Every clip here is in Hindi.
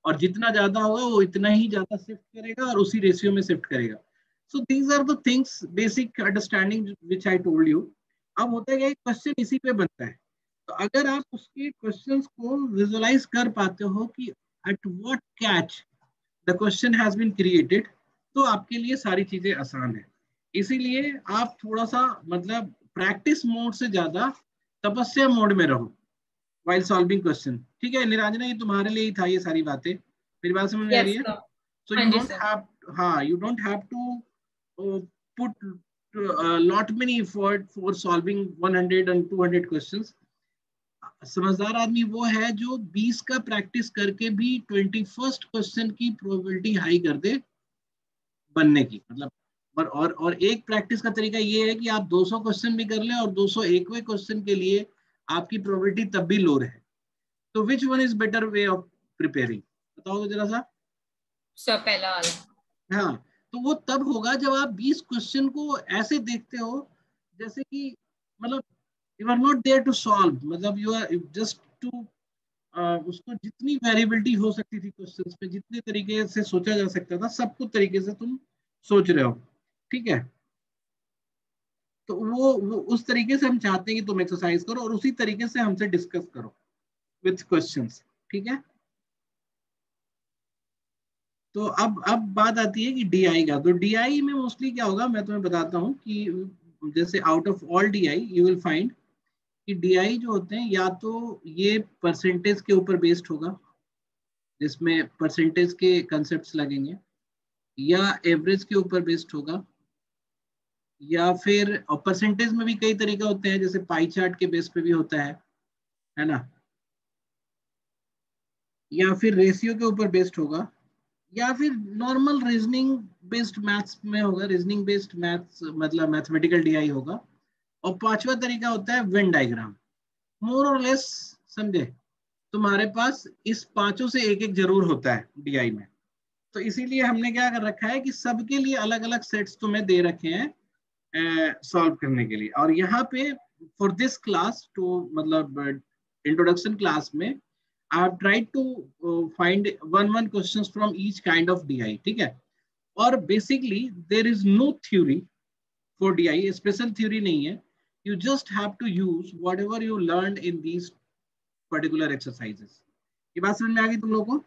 और जितना ज्यादा होगा वो इतना ही ज्यादा शिफ्ट करेगा और उसी रेशियो में शिफ्ट करेगा. So these are the things, basic understanding which I told you. अब होता है क्या, क्वेश्चन इसी पे बनता है. तो अगर आप उसके क्वेश्चंस को विजुअलाइज कर पाते हो कि at what catch the question has been created, तो आपके लिए सारी चीजें आसान है. इसीलिए आप थोड़ा सा मतलब प्रैक्टिस मोड से ज्यादा तपस्या मोड में रहो while solving question. ठीक है निरांजना, ये तुम्हारे लिए ही था ये सारी बातें. मेरी बात समझ में आ रही यस है? सर. So हाँ you जी don't सर. have, हाँ, you don't have to put lot many effort for solving 100 and 200 questions. समझदार आदमी वो है जो 20 का प्रैक्टिस करके भी 21st क्वेश्चन की प्रोबेबिलिटी हाई कर दे बनने की. मतलब और एक प्रैक्टिस का तरीका ये है कि आप 200 क्वेश्चन भी कर लें और 201वें क्वेश्चन के लिए आपकी प्रोबेबिलिटी तब भी लो रहे. तो which one is better way of preparing, बताओ तो जरा सा. सर पहला वाला. हाँ, तो वो तब होगा जब आप 20 क्वेश्चन को ऐसे देखते हो जैसे कि मतलब you are not there to solve, मतलब यू आर जस्ट टू उसको जितनी वेरिएबिलिटी हो सकती थी क्वेश्चंस पे, जितने तरीके से सोचा जा सकता था, सब कुछ तरीके से तुम सोच रहे हो. ठीक है, तो वो उस तरीके से हम चाहते हैं कि तुम एक्सरसाइज करो और उसी तरीके से हमसे डिस्कस करो विथ क्वेश्चंस. ठीक है, तो अब बात आती है कि डीआई का. तो डीआई में मोस्टली क्या होगा मैं तुम्हें बताता हूँ कि जैसे out of all DI you will find कि डीआई जो होते हैं या तो ये परसेंटेज के ऊपर बेस्ड होगा जिसमें परसेंटेज के कंसेप्ट्स लगेंगे, या एवरेज के ऊपर बेस्ड होगा, या फिर परसेंटेज में भी कई तरीके होते हैं जैसे पाई चार्ट के बेस पे भी होता है ना, या फिर रेशियो के ऊपर बेस्ड होगा, या फिर नॉर्मल रीजनिंग बेस्ड मैथ्स में होगा, रीजनिंग बेस्ड मैथ्स मतलब मैथमेटिकल डीआई होगा. और पांचवा तरीका होता है वेन डायग्राम. मोर और लेस समझे, तुम्हारे पास इस पांचों से एक एक जरूर होता है डीआई में. तो इसीलिए हमने क्या कर रखा है कि सबके लिए अलग अलग सेट्स तुम्हें दे रखे हैं सॉल्व करने के लिए. और यहाँ पे फॉर दिस क्लास टू मतलब इंट्रोडक्शन क्लास में I have tried to find one questions from each kind of DI. ठीक है, और basically there is no theory for DI, special theory नहीं है. You just have to use whatever you learned in these particular exercises. ये बात समझ में आ गई तुम लोगों को?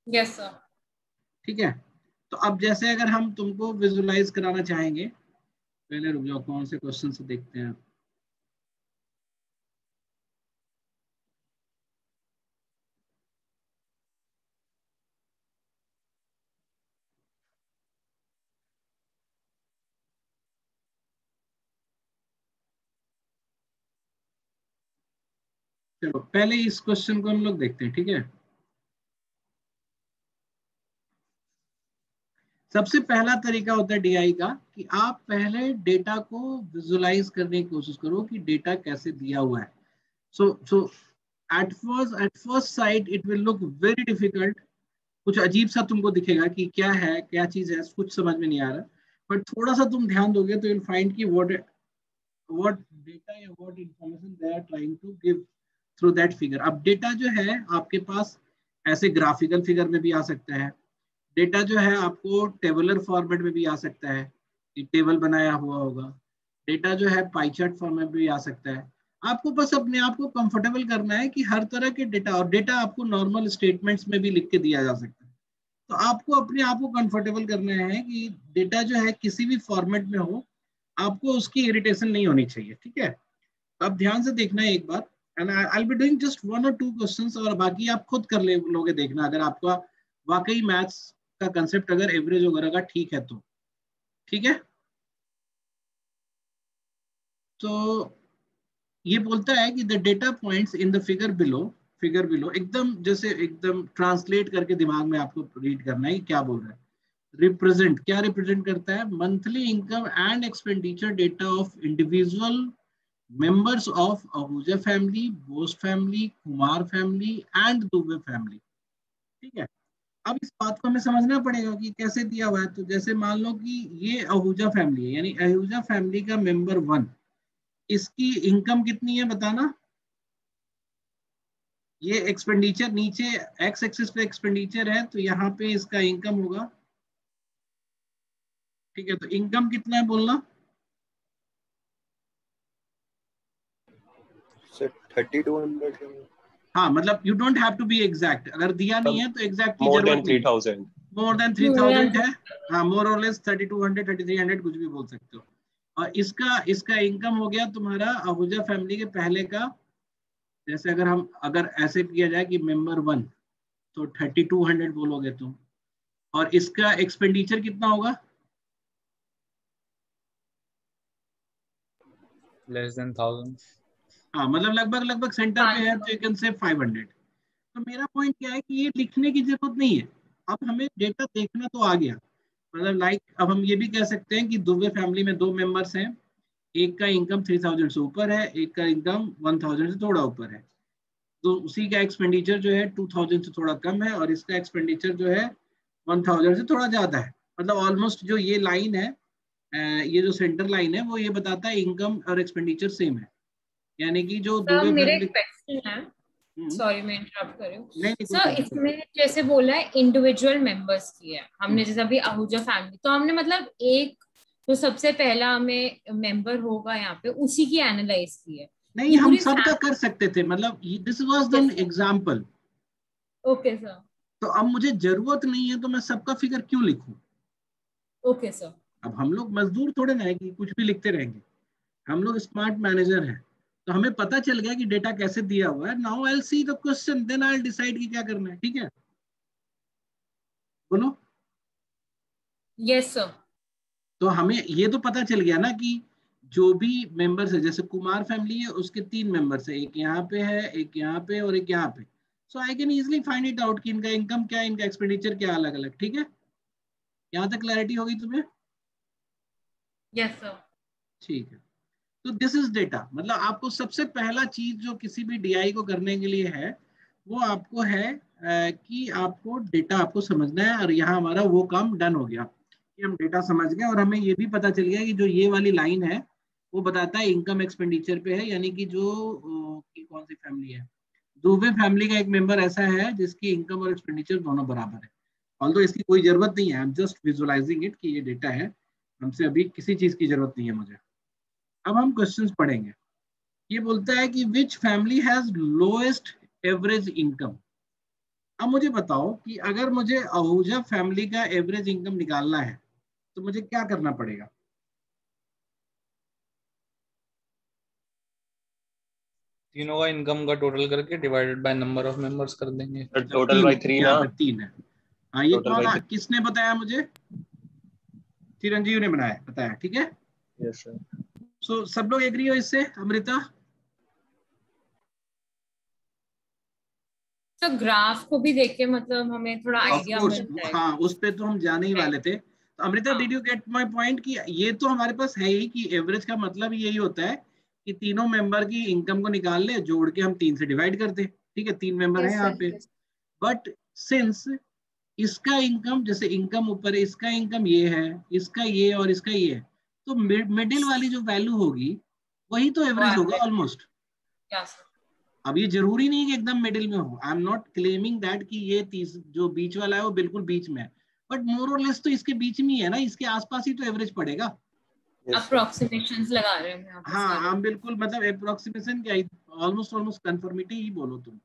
Yes sir. ठीक है, तो अब जैसे अगर हम तुमको विजुलाइज कराना चाहेंगे, पहले रुक जाओ कौन से क्वेश्चन से देखते हैं. चलो पहले इस क्वेश्चन को हम लोग देखते हैं. ठीक है, सबसे पहला तरीका होता है डीआई का कि आप पहले डेटा को विजुलाइज करने की कोशिश करो कि डेटा कैसे दिया हुआ है. So at first sight it will look very difficult. कुछ अजीब सा तुमको दिखेगा कि क्या है क्या चीज है, कुछ समझ में नहीं आ रहा. बट थोड़ा सा तुम ध्यान दोगे तो you'll find कि what data या what information they are trying to give through that figure. अब डेटा जो है आपके पास ऐसे ग्राफिकल फिगर में भी आ सकता है, डेटा जो है आपको टेबुलर फॉर्मेट में भी आ सकता है कि टेबल बनाया हुआ होगा, डेटा जो है पाई चार्ट फॉर्मेट में भी आ सकता है. आपको बस अपने आप को कंफर्टेबल करना है कि हर तरह के डेटा, और डेटा आपको नॉर्मल स्टेटमेंट्स में भी लिख के दिया जा सकता है. तो आपको अपने आप को कंफर्टेबल करना है कि डेटा जो है किसी भी फॉर्मेट में हो, आपको उसकी इरिटेशन नहीं होनी चाहिए. ठीक है, अब ध्यान से देखना है एक बार, and I will be doing just 1 or 2 questions, और बाकी आप खुद कर लोगे देखना, अगर आपका वाकई मैथ्स का कंसेप्ट अगर एवरेज वगैरह का ठीक है तो. ठीक है, तो ये बोलता है कि the data points in the figure below एकदम जैसे एकदम ट्रांसलेट करके दिमाग में आपको रीड करना है क्या बोल रहा है. रिप्रेजेंट, क्या रिप्रेजेंट करता है? Monthly income and expenditure data of individual members of Ahuja family, Bose family, Kumar family and Dubey family. ठीक है, अब इस बात को हमें समझना पड़ेगा कि कैसे दिया हुआ है. तो जैसे मान लो कि ये आहूजा फैमिली है, यानी आहूजा फैमिली का मेंबर 1, इसकी इनकम कितनी है बताना? ये एक्सपेंडिचर नीचे एक्स एक्सिस पे एक्सपेंडिचर है, तो यहाँ पे इसका इनकम होगा। ठीक है, तो इनकम कितना है बोलना? 3200। हाँ, मतलब you don't have to be exact, अगर दिया नहीं है तो एग्जैक्ट की मोर जरूरत देन नहीं। 3000। मोर देन 3000 है, हाँ, मोर और लेस 3200 3300 कुछ भी बोल सकते हो। और इसका इसका इनकम हो गया तुम्हारा आहूजा फैमिली के पहले का। जैसे अगर ऐसे किया जाए कि मेंबर 1, तो 3200 बोलोगे तुम। और इसका एक्सपेंडिचर कितना होगा? Less than 1000। हाँ, मतलब लगभग लगभग सेंटर पे है, तो यू कैन से 500। तो मेरा पॉइंट क्या है कि ये लिखने की जरूरत नहीं है, अब हमें डेटा देखना तो आ गया। मतलब अब हम ये भी कह सकते हैं कि दुबे फैमिली में 2 मेंबर्स हैं, एक का इनकम 3000 से ऊपर है, एक का इनकम 1000 से थोड़ा ऊपर है। तो उसी का एक्सपेंडिचर जो है 2000 से थोड़ा कम है, और इसका एक्सपेंडिचर जो है 1000 से थोड़ा ज्यादा है। मतलब ऑलमोस्ट जो ये लाइन है, ये जो सेंटर लाइन है, वो ये बताता है इनकम और एक्सपेंडिचर सेम है। यानी कि जो सर दुबे मेरा एक फैमिली। क्वेश्चन है, सॉरी मैं इंटरप्ट कर रही हूँ नहीं, कोई सर। क्वेश्चन। इसमें जैसे बोला है इंडिविजुअल मेंबर्स की है, हमने जैसे अभी आहूजा फैमिली, तो हमने मतलब एक तो सबसे पहला हमें मेंबर होगा यहाँ पे उसी की एनालाइज की है। नहीं, ये हम पूरी सबका कर सकते थे, मतलब this was an example. Okay sir. तो अब मुझे जरूरत नहीं है तो मैं सबका फिगर क्यों लिखूं? Okay sir. अब हम लोग मजदूर थोड़े ना है कि कुछ भी लिखते रहेंगे, हम लोग स्मार्ट मैनेजर हैं। तो हमें पता चल गया कि डेटा कैसे दिया हुआ है। Now I will see the question, then I will decide कि क्या करना है। ठीक है, बोलो। Yes sir. तो हमें ये तो पता चल गया ना कि जो भी मेंबर्स है, जैसे कुमार फैमिली है उसके 3 मेंबर्स है, एक यहाँ पे है, एक यहाँ पे और एक यहाँ पे। So I can easily find it out कि इनका इनकम क्या है, इनका एक्सपेंडिचर क्या, अलग अलग। ठीक है, यहाँ तक क्लैरिटी होगी तुम्हें? Yes sir. ठीक है, तो दिस इज डेटा। मतलब आपको सबसे पहला चीज जो किसी भी डीआई को करने के लिए है, वो आपको है कि आपको डेटा आपको समझना है। और यहाँ हमारा वो काम डन हो गया कि हम डेटा समझ गए, और हमें ये भी पता चल गया कि जो ये वाली लाइन है वो बताता है इनकम एक्सपेंडिचर पे है। यानी कि जो कि कौन सी फैमिली है, दुबे फैमिली का एक मेंबर ऐसा है जिसकी इनकम और एक्सपेंडिचर दोनों बराबर है। ऑल्दो इसकी कोई जरूरत नहीं है, I am just visualising it कि ये डेटा है, हमसे अभी किसी चीज की जरूरत नहीं है मुझे। अब हम क्वेश्चंस पढ़ेंगे। ये बोलता है कि विच family has lowest average income. अब मुझे बताओ कि अगर मुझे आहूजा फैमिली का एवरेज इनकम निकालना है तो मुझे क्या करना पड़ेगा? तीनों का इनकम का टोटल करके divided by number of members कर देंगे। टोटल बाय 3 ना। यहाँ पे 3 है। हाँ, ये टोटल कौन बाय 3। किसने बताया मुझे? चिरंजीव ने बताया। ठीक है, यस सर। सो सब लोग एग्री हो इससे? अमृता? सर ग्राफ को भी देख के मतलब हमें थोड़ा ऑफ आइडिया कोर्स, मिल जाएगा। हाँ, उस पे तो हम जाने ही वाले थे। तो अमृता, हाँ। Did you get my point कि ये तो हमारे पास है ही कि एवरेज का मतलब यही होता है कि तीनों मेंबर की इनकम को निकाल ले, जोड़ के हम 3 से डिवाइड कर दे। ठीक है, 3 मेंबर है यस यहाँ सर। पे। बट सिंस इसका इनकम, जैसे इनकम ऊपर है, इसका इनकम ये है, इसका ये और इसका ये है, तो मिडिल वाली जो वैल्यू होगी वही तो एवरेज होगा ऑलमोस्ट। Yes sir. अब ये जरूरी नहीं कि एकदम मिडिल में हो, I am not claiming that कि ये जो बीच वाला है वो बिल्कुल बीच में है, बट मोर और लेस तो इसके बीच में ही है ना, इसके आसपास ही तो एवरेज पड़ेगा। अप्रोक्सीमेशंस लगा रहे हैं यहाँ पे हाँ, सारे। हम बिल्कुल, मतलब अप्रोक्सीमेशन क्या, ऑलमोस्ट ऑलमोस्ट कंफर्मिटी ही बोलो तुम,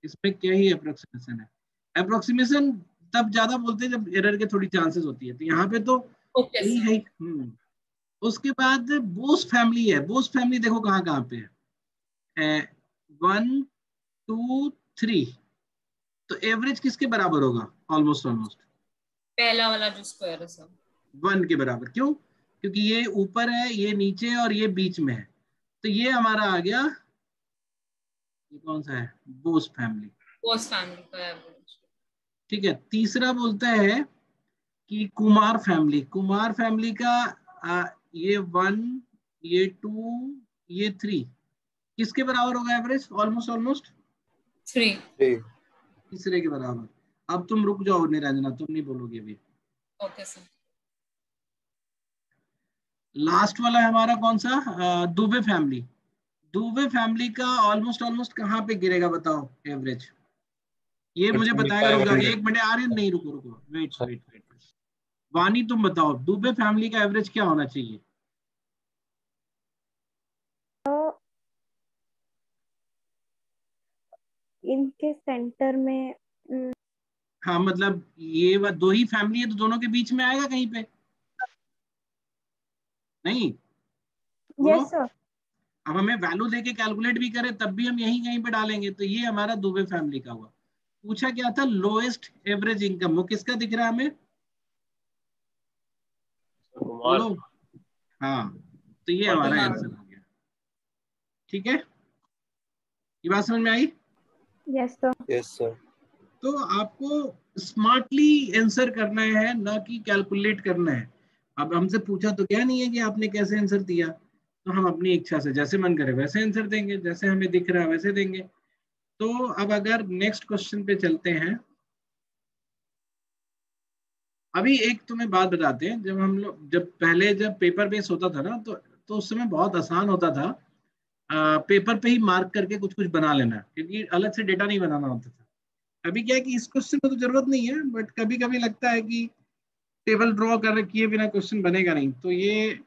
इसमें क्या ही अप्रोक्सीमेशन है। अप्रोक्सीमेशन तब ज्यादा बोलते हैं जब एरर के थोड़ी चांसेस होती है, तो यहाँ पे तो ओके यही सर। है। उसके बाद बोस फैमिली है। बोस फैमिली देखो कहाँ कहाँ पे है, 1 2 3। तो एवरेज किसके बराबर होगा? ऑलमोस्ट ऑलमोस्ट पहला वाला जो स्क्वायर है सर। 1 के बराबर। क्यों? क्योंकि ये ऊपर है, ये नीचे है और ये बीच में है। तो ये हमारा आ गया, ये कौन सा है? बोस फैमिली। बोस फैमिली का एवरेज। ठीक है, तीसरा बोलता है कि कुमार फैमिली। कुमार फैमिली का ये 1, ये 2, ये 3 किसके बराबर होगा एवरेज? Almost almost 3। तीसरे के बराबर। अब तुम रुक जाओ निरंजना, तुम नहीं बोलोगे अभी। Okay sir. लास्ट वाला है हमारा कौन सा? दुबे फैमिली। दुबे फैमिली का ऑलमोस्ट कहाँ पे गिरेगा बताओ एवरेज? ये मुझे बताएगा, रुक जाओ 500। एक मिनट, आर्यन नहीं, रुको रुको, वेट। वानी तुम बताओ दुबे फैमिली का एवरेज क्या होना चाहिए? इनके सेंटर में हाँ मतलब ये दो ही फैमिली है तो दोनों के बीच में आएगा कहीं पे? नहीं, बोलो। Yes sir. अब हमें वैल्यू देके कैलकुलेट भी करें तब भी हम यही कहीं पे डालेंगे, तो ये हमारा दुबे फैमिली का हुआ। पूछा क्या था? लोएस्ट एवरेज इनकम, वो किसका दिख रहा है हमें? कुमार। बोलो। हाँ, तो ये हमारा आंसर हो गया। ठीक है, ये बात समझ में आई? Yes sir. Yes sir. तो आपको स्मार्टली आंसर करना है, ना कि कैलकुलेट करना है। अब हमसे पूछा तो क्या नहीं है कि आपने कैसे आंसर दिया, तो हम अपनी इच्छा से जैसे मन करे वैसे आंसर देंगे, जैसे हमें दिख रहा है वैसे देंगे। तो अब अगर नेक्स्ट क्वेश्चन पे चलते हैं, अभी एक तुम्हें बात बताते हैं, जब हम लोग जब पेपर बेस होता था ना, तो उस समय बहुत आसान होता था पेपर पे ही मार्क करके कुछ कुछ बना लेना, क्योंकि अलग से डेटा नहीं बनाना होता था। अभी क्या है कि इस क्वेश्चन में तो जरूरत नहीं है, बट कभी कभी लगता है कि टेबल ड्रॉ कर किए बिना क्वेश्चन बनेगा नहीं, तो ये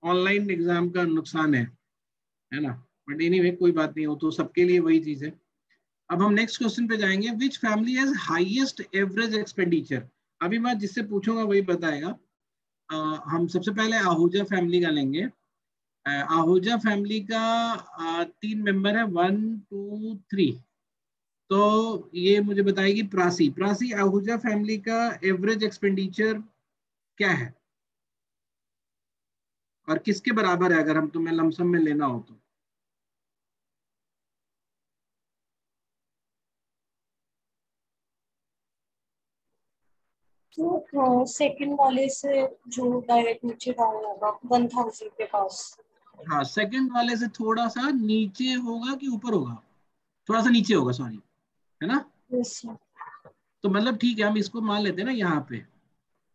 ऑनलाइन एग्जाम का नुकसान है ना। बट एनीवे कोई बात नहीं, हो तो सबके लिए वही चीज है। अब हम नेक्स्ट क्वेश्चन पे जाएंगे, विच family has highest average expenditure. अभी मैं जिससे पूछूंगा वही बताएगा। हम सबसे पहले आहूजा फैमिली का लेंगे। आहूजा फैमिली का 3 मेंबर है, 1 2 3। तो ये मुझे बताएगी प्रासी। प्रासी, आहूजा फैमिली का एवरेज एक्सपेंडिचर क्या है और किसके बराबर है, अगर हम तुम्हें लमसम में लेना हो तो? तो सेकंड वाले से जो डायरेक्ट नीचे डाउन होगा 1000 के पास। हाँ, सेकंड वाले से थोड़ा सा नीचे होगा कि ऊपर होगा? थोड़ा सा नीचे होगा, सॉरी, है ना। Yes sir. तो मतलब ठीक है, हम इसको मान लेते हैं ना यहाँ पे।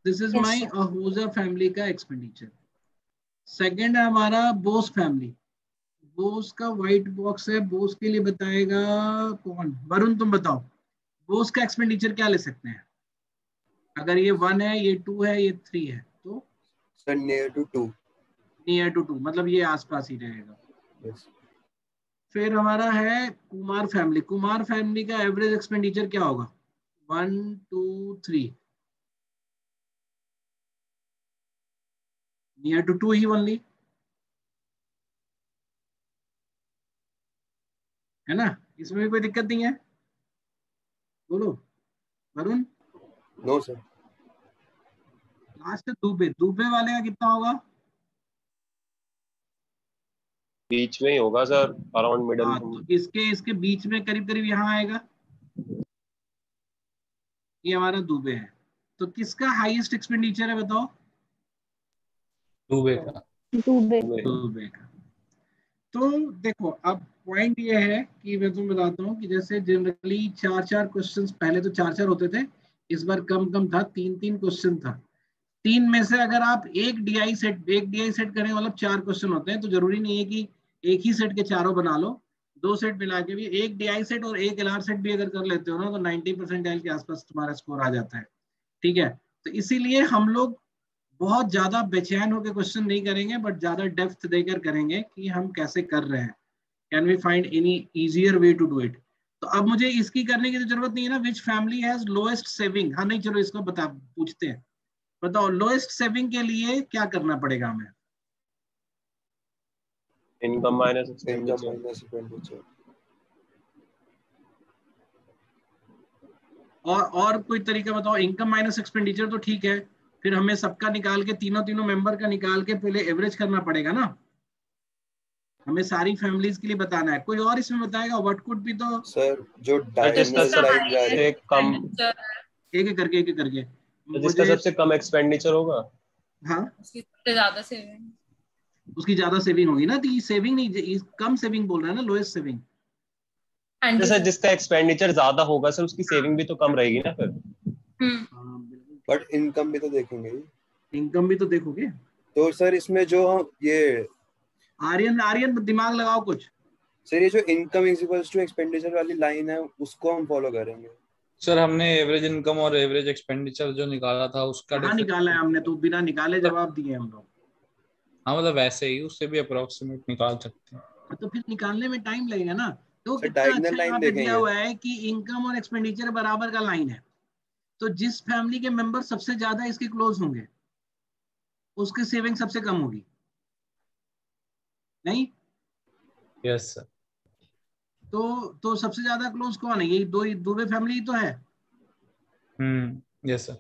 This is yes my sir. Ahuja family का एक्सपेंडिचर। सेकंड है हमारा बोस फैमिली। बोस का व्हाइट बॉक्स है, बोस के लिए बताएगा कौन? वरुण तुम बताओ, बोस का एक्सपेंडिचर क्या ले सकते हैं? अगर ये 1 है, ये 2 है, ये 3 है, तो sir near to 2। Near to 2, मतलब ये आसपास ही रहेगा। यस। फिर हमारा है कुमार फैमिली। कुमार फैमिली का एवरेज एक्सपेंडिचर क्या होगा? 1 2 3, नियर टू 2 ही ओनली, है ना। इसमें भी कोई दिक्कत नहीं है, बोलो Varun. No sir. Last Dubey, Dubey वाले का कितना होगा? बीच में ही होगा सर, अराउंड मिडिल। हाँ, तो इसके इसके बीच में करीब करीब यहाँ आएगा, ये हमारा दुबे है। तो किसका हाईएस्ट एक्सपेंडिचर है बताओ? दुबे का। दुबे। दुबे का। तो देखो, अब पॉइंट ये है कि मैं तुम्हें बताता हूँ कि जैसे जनरली 4 4 क्वेश्चंस, पहले तो 4 4 होते थे, इस बार कम कम था, 3 3 क्वेश्चन था। 3 में से अगर आप एक डीआई सेट करें, मतलब 4 क्वेश्चन होते हैं, तो जरूरी नहीं है कि एक ही सेट के चारों बना लो। 2 सेट मिला के भी, एक डीआई सेट और एक एलआर सेट भी अगर कर लेते हो ना, तो 90% के आसपास तुम्हारा स्कोर आ जाता है। ठीक है, तो इसीलिए हम लोग बहुत ज्यादा बेचैन होकर क्वेश्चन नहीं करेंगे, बट ज्यादा डेप्थ देकर करेंगे कि हम कैसे कर रहे हैं, can we find any easier way to do it. तो अब मुझे इसकी करने की तो जरूरत नहीं है ना, विच फैमिली हैज लोएस्ट सेविंग। हाँ नहीं, चलो इसको पूछते हैं। बताओ लोएस्ट सेविंग के लिए क्या करना पड़ेगा हमें? Income minus expenditure. और कोई तरीका बताओ। इनकम माइनस एक्सपेंडिचर तो ठीक है, फिर हमें सबका निकाल के, तीनों तीनों मेंबर का निकाल के पहले एवरेज करना पड़ेगा ना। हमें सारी फैमिलीज के लिए बताना है। कोई और इसमें बताएगा व्हाट कुड बी? तो सर जो जिसका डायगोनल लाइन जा रही है, कम, एक एक करके जिसका मुझे। सबसे कम एक्सपेंडिचर होगा, हाँ, उसकी सबसे ज्यादा सेविंग। उसकी ज्यादा सेविंग होगी ना, तो ये सेविंग नहीं, कम सेविंग बोल रहा है ना, लोएस्ट सेविंग। हाँ जी सर सर। जिसका एक्सपेंडिचर ज्यादा होगा सर, उसकी सेविंग भी तो कम रहेगी ना फिर। हाँ बिल्कुल। बट इनकम भी तो देखेंगे। इनकम भी तो देखोगे। तो सर इसमें जो हम ये आर्यन, आर्यन दिमाग लगाओ कुछ। सर ये जो income is equals to expenditure वाली लाइन है उसको हम फॉलो करेंगे। सर हमने एवरेज इनकम और एवरेज एक्सपेंडिचर जो निकाला था उसका कहाँ निकाला है हमने, तो बिना निकाले मतलब जवाब दिए हम लोग। हाँ मतलब वैसे ही उससे भी अप्रोक्सीमेट निकाल सकते हैं। तो फिर निकालने में टाइम लगेगा ना। तो सर कितना डायगोनल अच्छा लाइन यहाँ पे दिया देखेंगे। हुआ है कि इनकम और एक्सपेंडिचर बराबर का लाइन है, तो जिस फैमिली के मेंबर सबसे ज्यादा इसके क्लोज होंगे उसकी सेविंग सबसे कम होगी, नहीं? Yes sir. तो सबसे ज्यादा क्लोज कौन है? यही दुबे फैमिली ही तो है। Yes sir.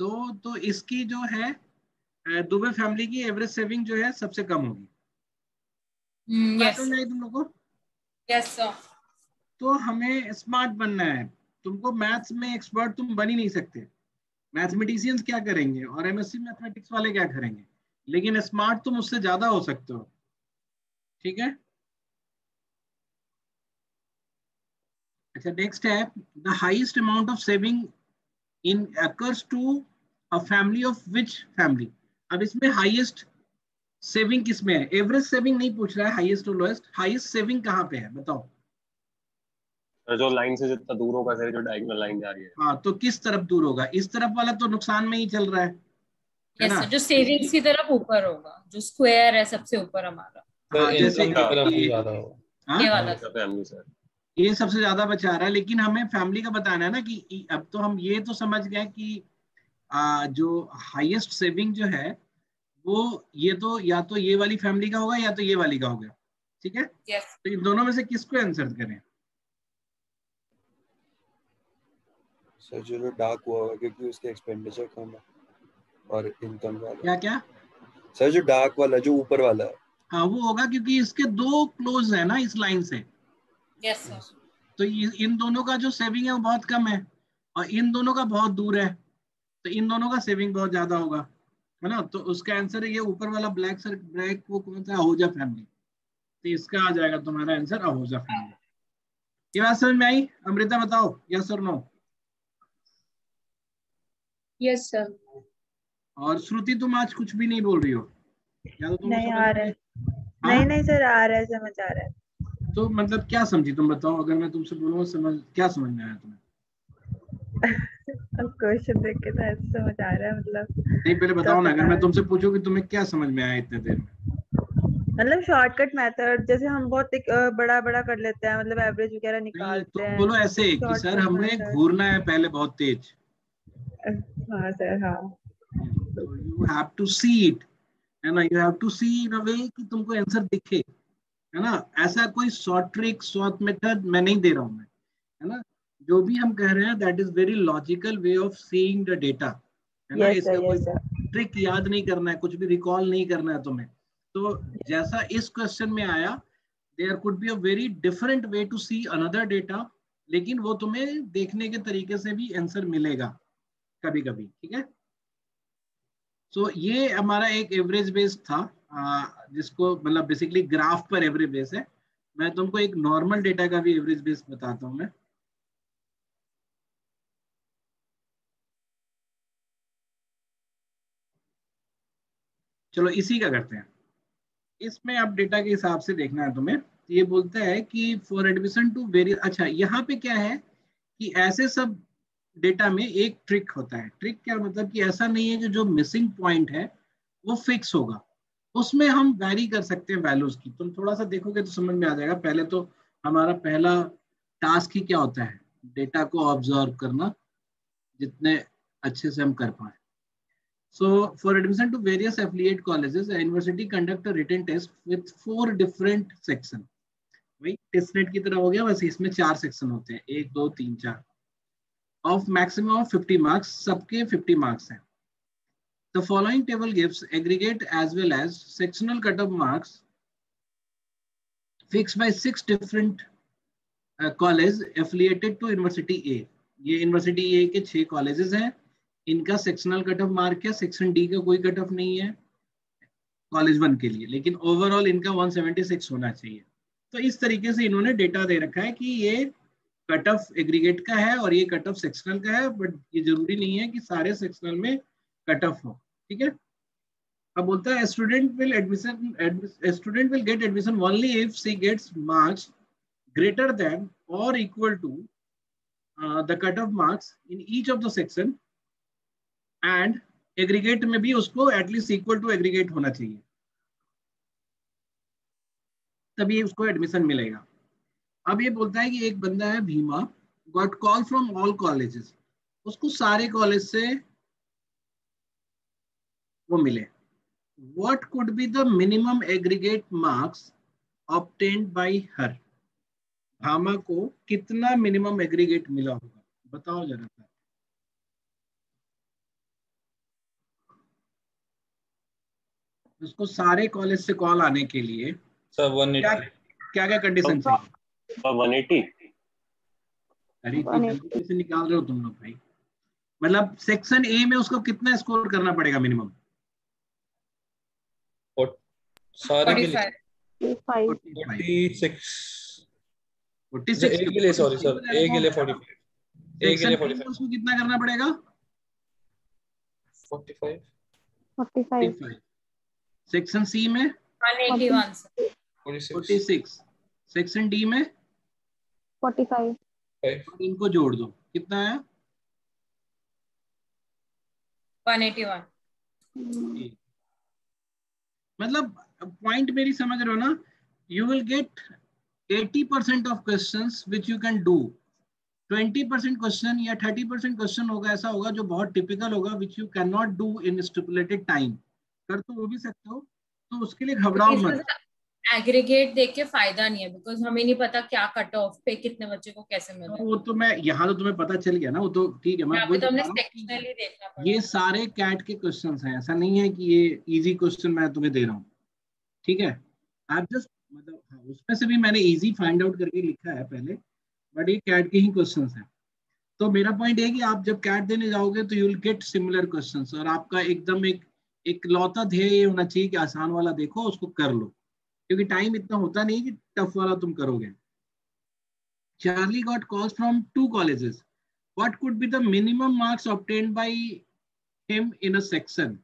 तो इसकी जो है दुबे फैमिली की एवरेज सेविंग जो है सबसे कम होगी। बात यस समझ आई तुम लोग को? Yes sir. तो हमें स्मार्ट बनना है। तुमको मैथ्स में एक्सपर्ट तुम बन ही नहीं सकते। मैथमेटिशियंस क्या करेंगे और एमएससी मैथमेटिक्स वाले क्या करेंगे, लेकिन स्मार्ट तुम उससे ज्यादा हो सकते हो। ठीक है। अच्छा, नेक्स्ट है the highest amount of saving in occurs to a family of which family. अब इसमें हाईएस्ट सेविंग किस में है? एवरेज सेविंग नहीं पूछ रहा है, हाईएस्ट और लोएस्ट। हाईएस्ट सेविंग कहाँ पे है बताओ? जो लाइन से जितना दूर होगा सर, जो डायगोनल लाइन जा रही है। हाँ, तो किस तरफ दूर होगा? इस तरफ वाला तो नुकसान में ही चल रहा है यस ना? सर, जो सेविंग्स की तरफ ऊपर होगा, जो स्क्वायर है सबसे ऊपर हमारा, सर हाँ, जैसे इनकम की तरफ ही ज्यादा होगा। हाँ, ये वाला अच्छा फैमिली सर। ये सबसे ज्यादा बचा रहा है, लेकिन हमें फैमिली का बताना है ना कि अब तो हम ये तो समझ गए कि जो हाईएस्ट सेविंग जो है वो ये तो या तो ये वाली फैमिली का होगा या तो ये वाली का होगा। ठीक है, यस। तो इन दोनों में से किसको आंसर करें? सर जो डार्क हुआ होगा क्योंकि उसके एक्सपेंडिचर कम है और इनकम क्या ज्यादा। क्या? सर जो डार्क वाला जो ऊपर वाला है। हाँ, वो होगा क्योंकि इसके दो क्लोज है ना इस लाइन से। Yes sir. तो इन दोनों का जो सेविंग है वो बहुत कम है और इन दोनों का बहुत दूर है, तो इन दोनों का सेविंग बहुत ज्यादा होगा, है ना? तो उसका आंसर है ये ऊपर वाला ब्लैक सर ब्लैक, वो कौन सा? आहूजा फैमिली। तो इसका आ जाएगा तुम्हारा आंसर आहूजा फैमिली। ये बात समझ में आई? अमृता बताओ, यस और नो? Yes sir. और श्रुति तुम आज कुछ भी नहीं बोल रही हो, या तो तुमको नहीं समझ आ में रहा नहीं? है। हाँ, नहीं सर, आ रहा है, समझ आ रहा है। तो मतलब क्या समझी तुम बताओ? अगर मैं तुमसे बोलूँ समझ, क्या समझ में आया तुम्हें? अब क्वेश्चन देख के तो ऐसे समझ आ रहा है, मतलब नहीं, पहले क्या बताओ ना, अगर पता मैं है। तुमसे पूछूं कि तुम्हें क्या समझ में आया इतने देर में? मतलब शॉर्टकट मेथड, जैसे हम बहुत बड़ा बड़ा कर लेते हैं, मतलब एवरेज वगैरह नहीं, निकालते तुम हैं। बोलो ऐसे कि सर शॉर्टकट हमें मेथड। घूरना है पहले बहुत तेज। हाँ सर, हाँ। तो you have to see it, है ना? You have to see in a way कि तुमको आंसर दिखे, है ना? ऐसा कोई शॉर्ट ट्रिक शॉर्ट मेथड मैं नहीं दे रहा हूँ मैं, है ना? जो भी हम कह रहे हैं that is very logical way of seeing the data, है ना? यस इसका सर, कोई यस सर। ट्रिक याद नहीं करना है, कुछ भी रिकॉल नहीं करना है तुम्हें। तो जैसा इस क्वेश्चन में आया, there could be a very different way to see another data, लेकिन वो तुम्हें देखने के तरीके से भी आंसर मिलेगा कभी कभी। ठीक है, सो ये हमारा एक एवरेज बेस था, जिसको मतलब बेसिकली ग्राफ पर एवरेज बेस है। मैं तुमको एक नॉर्मल डेटा का भी एवरेज बेस बताता हूँ मैं। चलो इसी का करते हैं। इसमें अब डेटा के हिसाब से देखना है तुम्हें। ये बोलता है कि फॉर एडमिशन टू वेरियस, अच्छा यहाँ पे क्या है कि ऐसे सब डेटा में एक ट्रिक होता है। ट्रिक क्या मतलब कि ऐसा नहीं है कि जो मिसिंग पॉइंट है वो फिक्स होगा, उसमें हम वैरी कर सकते हैं वैल्यूज की। तुम थोड़ा सा देखोगे तो समझ में आ जाएगा। पहले तो हमारा पहला टास्क ही क्या होता है? डेटा को ऑब्जर्व करना, जितने अच्छे से हम कर पाए। So, for admission to various affiliate colleges, a university conduct a written test with 4 different section. वही टेस्ट नेट की तरह हो गया, बस इसमें 4 सेक्शन होते हैं, 1 2 3 4, ऑफ मैक्सिमम ऑफ 50 मार्क्स, सबके 50 मार्क्स हैं। The following table gives aggregate as well as sectional cut-off marks fixed by 6 different college affiliated to University A. ये यूनिवर्सिटी ए के 6 कॉलेजेस हैं। इनका सेक्शनल कट ऑफ मार्क है, सेक्शन डी का कोई कट ऑफ नहीं है कॉलेज 1 के लिए, लेकिन ओवरऑल इनका 176 होना चाहिए। तो इस तरीके से इन्होंने डेटा दे रखा है कि ये कट ऑफ एग्रीगेट का है और ये कट ऑफ सेक्शनल का है, बट ये जरूरी नहीं है कि सारे सेक्शनल में कट ऑफ हो। ठीक है, अब बोलता है student will get admission only if she gets marks greater than और equal to the cut off marks in each of the section and aggregate में भी उसको एटलीस्ट इक्वल टू एग्रीगेट होना चाहिए, तभी उसको एडमिशन मिलेगा। अब ये बोलता है कि एक बंदा है Bhima, got call from all colleges, उसको सारे कॉलेज से वो मिले। What could be the minimum aggregate marks obtained by हर, भामा को कितना मिनिमम एग्रीगेट मिला होगा, बताओ जरा सा। उसको सारे कॉलेज से कॉल आने के लिए सर 180 क्या क्या कंडीशन चाहिए? 180। अरे जल्दी से निकाल रहे हो तुम लोग भाई। मतलब सेक्शन ए में उसको कितना स्कोर करना पड़ेगा मिनिमम? सारे के लिए 45 46 ए के लिए, सॉरी सर, ए के लिए 45, ए के लिए 45, उसको कितना करना पड़ेगा? 45 सेक्शन सी में 181 46, सेक्शन डी में 45 इनको जोड़ दो, कितना आया? 181। मतलब पॉइंट मेरी समझ रहे हो ना? You will get 80% of questions which you can do. 20% question या 30% क्वेश्चन होगा, ऐसा होगा जो बहुत टिपिकल होगा, which you can not do in stipulated time. कर तो वो भी सकते हो, तो उसके लिए घबराओ मत। एग्रीगेट देख के फायदा नहीं है, बिकॉज हमें नहीं पता क्या कट ऑफ पे कितने बच्चे को कैसे मिलेगा। वो तो मैं यहाँ तो तुम्हें पता चल गया ना, वो तो ठीक है। मैं यहाँ पे तो हमने सेक्शनली देखना पड़ा। ये सारे कैट के क्वेश्चंस हैं, ऐसा नहीं है कि ये इजी क्वेश्चन मैं तुम्हें दे रहा हूँ, ठीक है? आप जस्ट मतलब हाँ, उसमें से भी मैंने इजी फाइंड आउट करके लिखा है पहले, बट ये कैट के ही क्वेश्चंस हैं। तो मेरा पॉइंट है कि आप जब कैट देने जाओगे तो you will get similar questions, और आपका एकदम एक लौता ध्येय ये होना चाहिए कि आसान वाला देखो, उसको कर लो, क्योंकि टाइम इतना होता नहीं कि टफ वाला तुम करोगे। Charlie got calls from 2 colleges, what could be the minimum marks obtained by him in a section.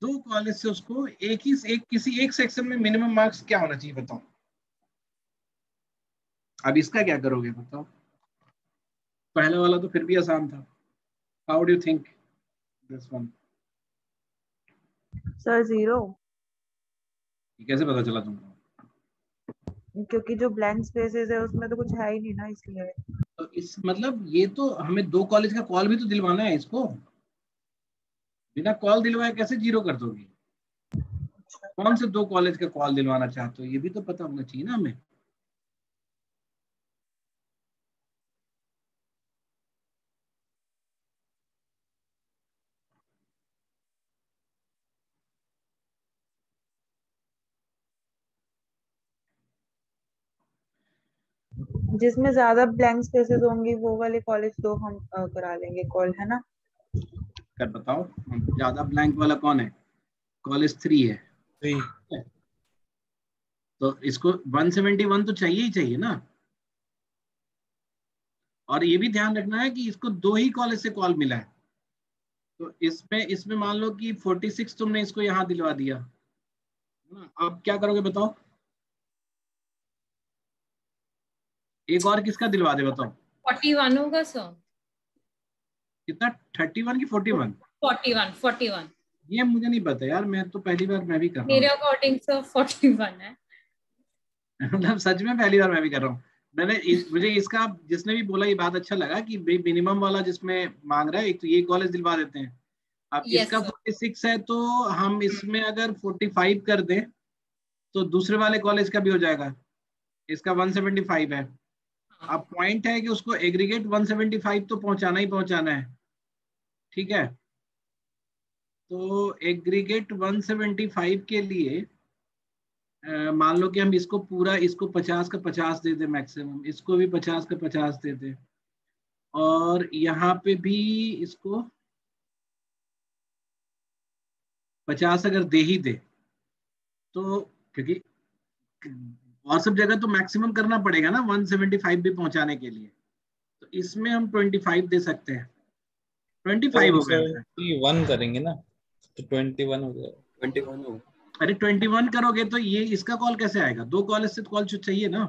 2 college से उसको किसी एक सेक्शन में मिनिमम मार्क्स क्या होना चाहिए, बताओ। अब इसका क्या करोगे बताओ? पहला वाला तो फिर भी आसान था। How do you think this one? Sir 0, कैसे पता चला तुमको? क्योंकि जो ब्लैंक स्पेसेस है उसमें तो कुछ है ही नहीं ना, इसलिए। तो इस मतलब ये तो हमें 2 कॉलेज का कॉल भी तो दिलवाना है इसको, बिना कॉल दिलवाए कैसे 0 कर दोगे? कौन से 2 कॉलेज का कॉल दिलवाना चाहते हो, ये भी तो पता होना चाहिए ना हमें। जिसमें ज्यादा ब्लैंक स्पेसेस होंगी वो वाले कॉलेज तो हम करा लेंगे कॉल, है ना? कर बताओ ज्यादा ब्लैंक वाला कौन है? कॉलेज 3 है। 3 तो इसको 171 तो चाहिए ही चाहिए ना। और ये भी ध्यान रखना है कि इसको 2 ही कॉलेज से कॉल मिला है। तो इसमें मान लो कि 46 तुमने इसको यहाँ दिलवा दिया, अब क्या करोगे बताओ? एक और किसका दिलवा दे बताओ? 41 होगा सर। कितना? 31 की 41? 41 ये मुझे नहीं पता यार, मैं तो पहली बार मैं भी कर रहा हूँ। मेरे अकॉर्डिंग सर 41 है। मतलब सच में पहली बार मैं भी कर रहा हूँ। मुझे इसका जिसने भी बोला ये बात अच्छा लगा कि मिनिमम वाला जिसमें मांग रहा है, एक तो ये कॉलेज दिलवा देते हैं। अब इसका 46 है तो हम इसमें अगर 45 कर दें तो दूसरे वाले कॉलेज का भी हो जाएगा। इसका 175 है। अब पॉइंट है कि उसको एग्रीगेट 175 तो पहुंचाना ही पहुंचाना है, ठीक है? तो एग्रीगेट 175 के लिए मान लो कि हम इसको 50 का 50 दे दें मैक्सिमम, इसको भी 50 का 50 दे दें, और यहाँ पे भी इसको 50 अगर दे ही दे, तो क्योंकि और सब जगह तो मैक्सिमम करना पड़ेगा ना 175 भी पहुंचाने के लिए, तो इसमें हम 25 दे सकते हैं। 25 हो गया। 1 करेंगे ना तो 21 हो जाएगा। 21 हो। अरे 21 करोगे तो ये इसका कॉल कैसे आएगा? 2 कॉल से कॉल चाहिए ना।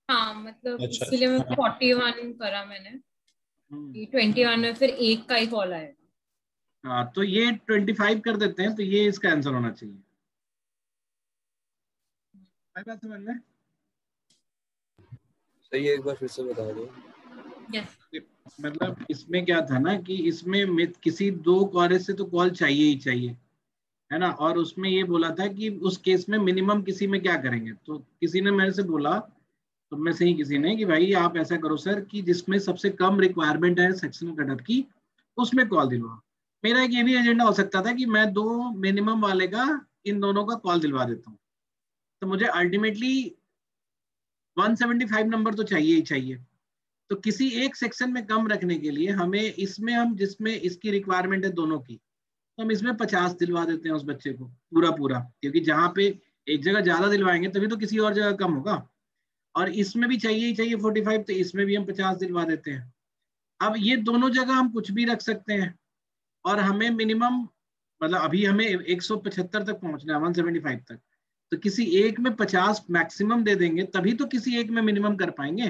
हाँ मतलब अच्छा इसीलिए मैं अच्छा। 41 करा मैंने, 21 में फिर एक का ही कॉल आएगा। हाँ तो ये 25 कर देते हैं, तो ये इसका आंसर होना चाहिए। आई बात समझ में? सही है, एक बार फिर से बता दो। यस। मतलब इसमें क्या था ना कि इसमें किसी 2 कॉलेज से तो कॉल चाहिए ही चाहिए, है ना। और उसमें ये बोला था कि उस केस में मिनिमम किसी में क्या करेंगे, तो किसी ने मेरे से बोला, तो में से ही किसी ने, कि भाई आप ऐसा करो सर कि जिसमें सबसे कम रिक्वायरमेंट है सेक्शनल कटअप की, उसमें कॉल दिलवाओ। मेरा एक ये भी एजेंडा हो सकता था कि मैं 2 मिनिमम वाले का, इन दोनों का कॉल दिलवा देता हूँ। तो मुझे अल्टीमेटली 175 नंबर तो चाहिए ही चाहिए। तो किसी एक सेक्शन में कम रखने के लिए हमें इसमें, हम जिसमें इसकी रिक्वायरमेंट है दोनों की, तो हम इसमें 50 दिलवा देते हैं उस बच्चे को पूरा पूरा, क्योंकि जहाँ पे एक जगह ज्यादा दिलवाएंगे तभी तो किसी और जगह कम होगा। और इसमें भी चाहिए ही चाहिए 45, तो इसमें भी हम 50 दिलवा देते हैं। अब ये दोनों जगह हम कुछ भी रख सकते हैं, और हमें मिनिमम, मतलब अभी हमें 175 तक पहुंचना है, 175 तक। तो किसी एक में 50 मैक्सिमम दे देंगे, तभी तो किसी एक में मिनिमम कर पाएंगे।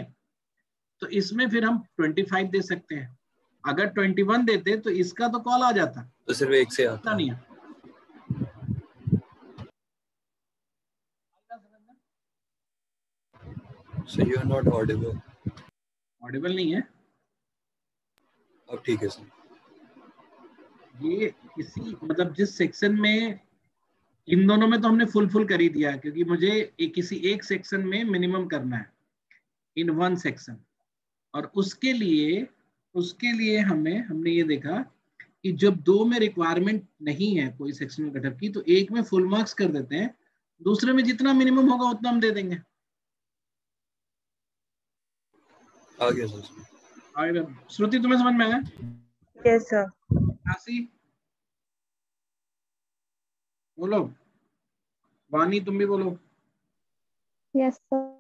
तो इसमें फिर हम 25 दे सकते हैं। अगर 21 देते तो इसका तो कॉल आ जाता, तो सिर्फ एक से आता आता नहीं है। है। So you are not audible. Audible नहीं है। अब ठीक है सर। ये किसी, मतलब जिस सेक्शन में, इन दोनों में तो हमने फुल कर ही दिया, क्योंकि मुझे किसी एक सेक्शन में मिनिमम करना है, इन 1 सेक्शन। और उसके लिए हमने ये देखा कि जब 2 में रिक्वायरमेंट नहीं है कोई सेक्शनल कटअप की, तो एक में फुल मार्क्स कर देते हैं, दूसरे में जितना मिनिमम होगा उतना हम दे देंगे। आ गया सर। और श्रुति तुम्हें समझ में आया? Yes sir. आशी बोलो, वानी तुम भी बोलो। Yes sir.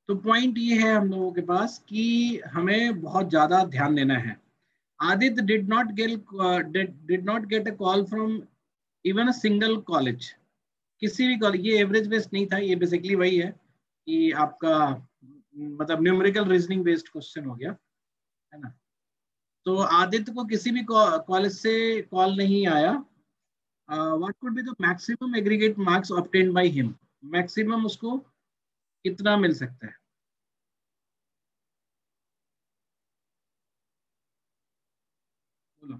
तो पॉइंट ये है हम लोगों के पास कि हमें बहुत ज्यादा ध्यान देना है। Aditya did not get a call from even a single college, किसी भी कॉलेज। ये एवरेज बेस्ड नहीं था, ये बेसिकली वही है कि आपका मतलब न्यूमेरिकल रीजनिंग बेस्ड क्वेश्चन हो गया, है ना। तो आदित्य को किसी भी कॉलेज से कॉल नहीं आया। What could be the maximum aggregate marks obtained by him, maximum उसको कितना मिल सकता है? बोलो।